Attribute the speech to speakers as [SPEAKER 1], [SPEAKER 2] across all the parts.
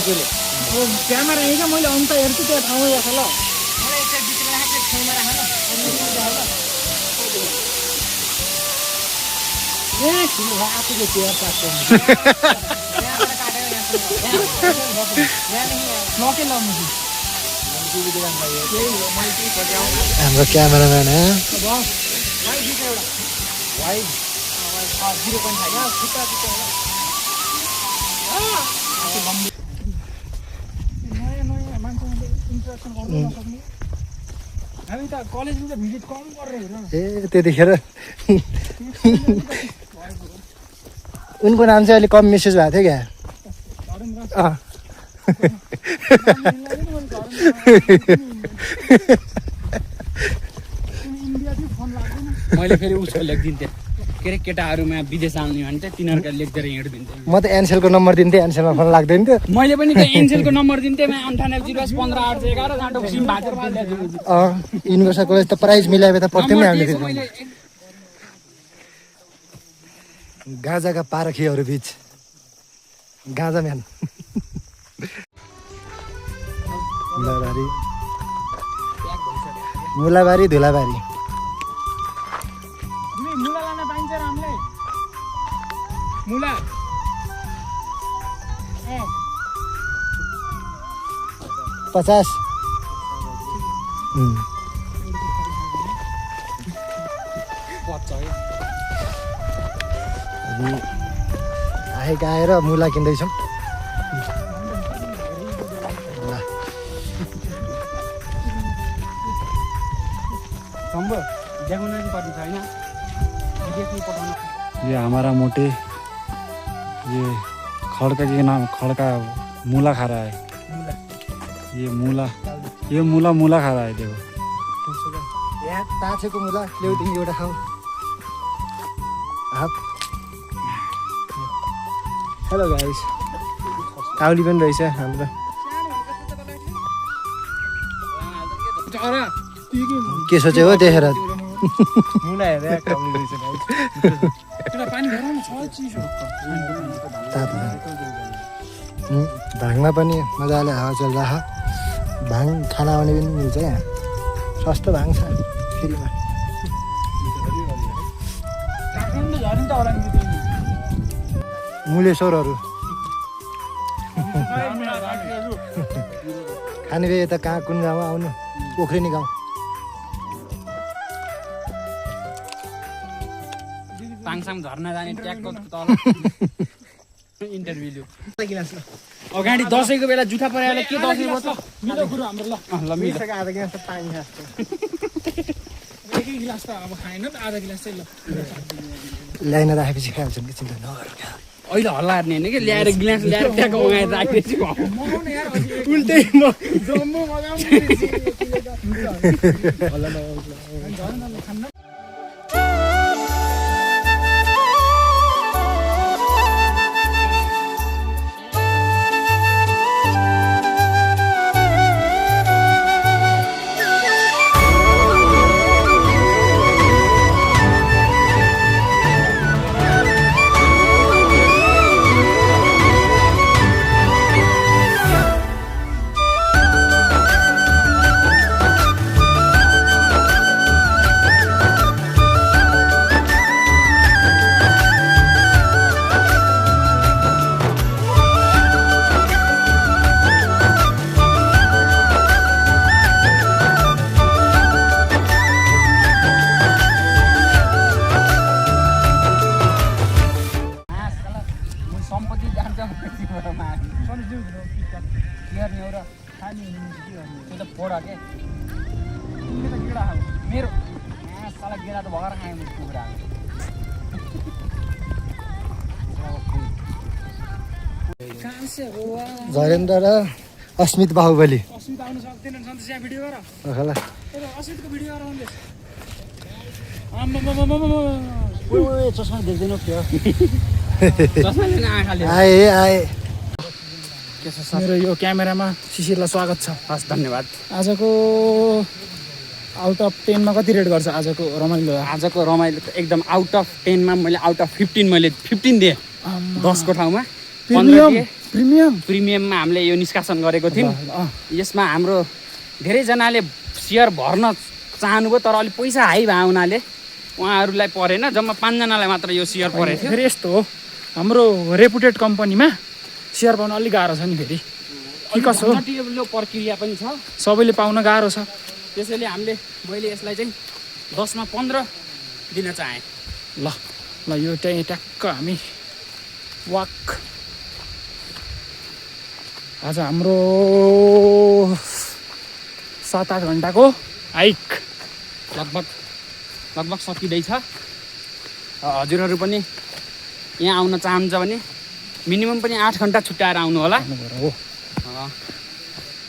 [SPEAKER 1] अर्कोले
[SPEAKER 2] अब क्यामेरा यहीँ मैले अन्त हेर्छु त्यहाँ ठाउँमा राख ल
[SPEAKER 1] मलाई एकचोटि बिचमा राखेर ठाउँमा राख ल
[SPEAKER 2] ठुलो आफूको चेयर पाएको
[SPEAKER 1] यहाँबाट काटेर
[SPEAKER 2] लकै लाउनु
[SPEAKER 3] हाम्रो क्यामेराम्यान
[SPEAKER 2] नयाँ नयाँ मान्छेहरूले इन्ट्रेक्सन गर्नु नसक्ने हामी त कलेजमा त भिजिट कम गरेर हेर
[SPEAKER 3] ए त्यतिखेर उनको नाम चाहिँ अहिले कम मेसेज भएको थियो क्या
[SPEAKER 1] मैले फेरि उसको लेखिदिन्थेँ के अरे केटाहरूमा विदेश आउने भने चाहिँ तिनीहरूका लेख्दै हिँडिदिन्थेँ
[SPEAKER 3] म त एनसेलको नम्बर दिन्थेँ एनसेलमा फोन लाग्दैन थियो
[SPEAKER 1] मैले पनि त एनसेलको नम्बर दिन्थेँ 980815 जाँटो सिम भाचर
[SPEAKER 3] युनिभर्सल कलेज त प्राइज मिलाए त पर्थ्यो नि हामीले गाजाका पारखीहरू बिच गाजा म्यान मुलाबारी धुलाबारी
[SPEAKER 2] मुला लान पाइन्छ र हामीलाई मुला
[SPEAKER 3] 50 आएका आएर मुला किन्दैछौँ
[SPEAKER 4] ये हमारा मोटे ये खड़का के नाम खड़का मूला खा रहा है ये मूला खा रहा है देखो
[SPEAKER 3] यहाँ ताछेको मुला ल्याउ तिमी एउटा खाऊ हेलो गाइस काउली पनि रहेछ हाम्रो के सोच्यो हो देखेर
[SPEAKER 2] मुला हेरेर काउली रहेछ पानी भराउनु छ चिसो
[SPEAKER 3] भाङमा पनि मजाले हावा चलिरहेको भाङ खाना आउने पनि मिल्छ यहाँ सस्तो भाङ छ फ्रीमा मुलेश्वरहरू खाने भए यता कहाँ कुन गाउँमा आउनु पोखरेनी गाउँ
[SPEAKER 1] पाङसाङ झर्ना जाने ट्यागको तल इन्टरभ्यू अगाडि दसैँको बेला जुठा परेर के दसैँ भयो त
[SPEAKER 2] मिलो कुरो हाम्रो ल
[SPEAKER 1] ल मिलो
[SPEAKER 3] आधा गिलास पानी खास्तो
[SPEAKER 2] एकै गिलास त अब खाएन त आधा गिलास चाहिँ ल
[SPEAKER 3] ल्याइन राखेपछि खाइहाल्छन् कि चिन्ता नगर
[SPEAKER 1] अहिले हल्ला हार्ने होइन कि ल्याएर गिलास ल्याएर ट्याग उगाएर राखेपछि
[SPEAKER 2] मगाउनु यार
[SPEAKER 1] उल्टै म
[SPEAKER 2] जम्मू मगाउनु मेरो साला गेडा त भगाएर खाएँ मैले कुखुरा
[SPEAKER 3] झरेन्द्र र अस्मित बाहुबली
[SPEAKER 2] अस्मित आउन सक्दैन सन्तोष यहाँ भिडियो गर
[SPEAKER 3] होला
[SPEAKER 2] अस्मितको भिडियो गर अन्देश
[SPEAKER 3] चस्मा देख्दैन थियो
[SPEAKER 1] आँखाले
[SPEAKER 3] आए आए
[SPEAKER 2] मेरो यो क्यामेरामा शिशिरलाई स्वागत छ
[SPEAKER 1] हस् धन्यवाद
[SPEAKER 2] आजको आउट अफ 10 मा कति रेट गर्छ आजको रमाइलो
[SPEAKER 1] आजको रमाइलो त एकदम आउट अफ 10 मा मैले आउट अफ 15 मैले 15 दिएँ 10 को ठाउँमा 15 दिएँ प्रिमियममा हामीले यो निष्कासन गरेको थियौँ। यसमा हाम्रो धेरैजनाले सेयर भर्न चाहनुभयो तर अलिक पैसा हाई भए हुनाले उहाँहरूलाई परेन। जम्मा 5 जनालाई मात्र यो सेयर परेको थियो।
[SPEAKER 2] फेरि यस्तो हो, हाम्रो रेपुटेड कम्पनीमा सेयर पाउन अलिक गाह्रो छ नि फेरि। के कसो हो,
[SPEAKER 1] घनटिलो प्रक्रिया पनि छ,
[SPEAKER 2] सबैले पाउन गाह्रो छ।
[SPEAKER 1] त्यसैले मैले यसलाई चाहिँ 10 मा 15 दिन चाहेँ।
[SPEAKER 2] ल ल यो त्यही ट्याक्क हामी वाक आज हाम्रो 7-8 घन्टाको हाइक
[SPEAKER 1] लगभग सकिँदैछ। हजुरहरू पनि यहाँ आउन चाहन्छ भने मिनिमम पनि 8 घन्टा छुट्याएर आउनु होला।
[SPEAKER 2] हो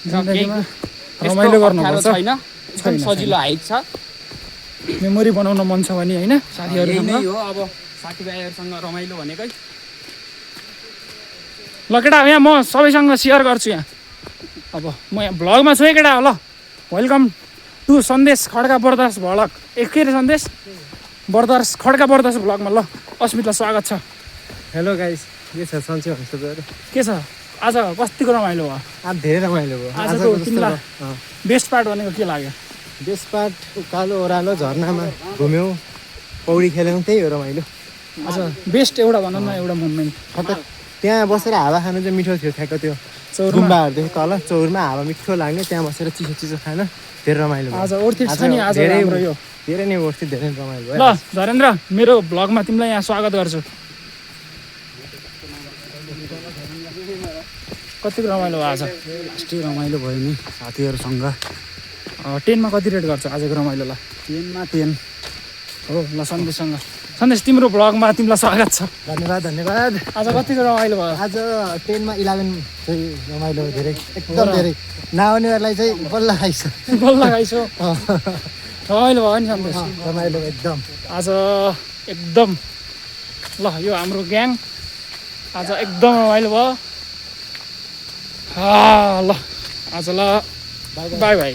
[SPEAKER 1] रमाइलो
[SPEAKER 2] रमाइलो गर्नुपर्छ,
[SPEAKER 1] छैन, एकदम सजिलो हाइक छ।
[SPEAKER 2] मेमोरी बनाउन मन छ भने होइन
[SPEAKER 1] यही
[SPEAKER 2] साथीहरूसँग।
[SPEAKER 1] नै हो अब साथीभाइहरूसँग रमाइलो भनेकै।
[SPEAKER 2] ल केटा यहाँ म सबैसँग सेयर गर्छु। यहाँ अब म यहाँ भ्लगमा छु है केटा। ल वेलकम टु सन्देश खड्का बर्दास भ्लग। के अरे सन्देश बर्दास खड्का बर्दास भ्लगमा। ल अस्मितलाई स्वागत छ।
[SPEAKER 3] हेलो गाइस, के छ सन्चै हुन्छ तपाईँहरू?
[SPEAKER 2] के छ आज कतिको रमाइलो भयो?
[SPEAKER 3] आज धेरै रमाइलो भयो।
[SPEAKER 2] आजको तिमीलाई बेस्ट पार्ट भनेको के लाग्यो?
[SPEAKER 3] बेस्ट पार्ट उकालो ओह्रालो झर्नामा घुम्यौँ, पौडी खेल्यौँ, त्यही हो रमाइलो।
[SPEAKER 2] आज बेस्ट एउटा भनौँ न, एउटा मोमेन्ट।
[SPEAKER 3] खतरा त्यहाँ बसेर हावा खानु चाहिँ मिठो थियो। ठ्याक्क त्यो
[SPEAKER 2] चौरमा
[SPEAKER 3] गुम्बाहरूदेखि तल चौरमा हावा मिठो लाग्ने, त्यहाँ बसेर चिसो चिसो खान धेरै रमाइलो भयो।
[SPEAKER 2] आज ओर्थिट छ नि आज
[SPEAKER 3] धेरै
[SPEAKER 2] हाम्रो यो।
[SPEAKER 3] धेरै नै वर्थ धेरै रमाइलो भयो।
[SPEAKER 2] ल झरेन्द्र, मेरो भ्लगमा तिमीलाई यहाँ स्वागत गर्छु। कतिको रमाइलो भयो आज?
[SPEAKER 4] लास्टै रमाइलो भयो नि साथीहरूसँग।
[SPEAKER 2] 10मा कति रेट गर्छ आजको रमाइलोलाई?
[SPEAKER 4] 10 मा 10।
[SPEAKER 2] हो ल सन्देशसँग। सन्देश तिम्रो भ्लगमा तिमीलाई स्वागत छ।
[SPEAKER 3] धन्यवाद धन्यवाद।
[SPEAKER 2] आज कतिको रमाइलो भयो?
[SPEAKER 3] आज 10 मा 11 चाहिँ रमाइलो भयो, धेरै एकदम धेरै। नआउनेहरूलाई चाहिँ बल्ल खाइछ।
[SPEAKER 2] बल्ल खाइसो रमाइलो भयो नि सन्देश?
[SPEAKER 3] रमाइलो एकदम।
[SPEAKER 2] आज एकदम ल यो हाम्रो ग्याङ आज एकदम रमाइलो भयो। ल आज ल बाई बाई।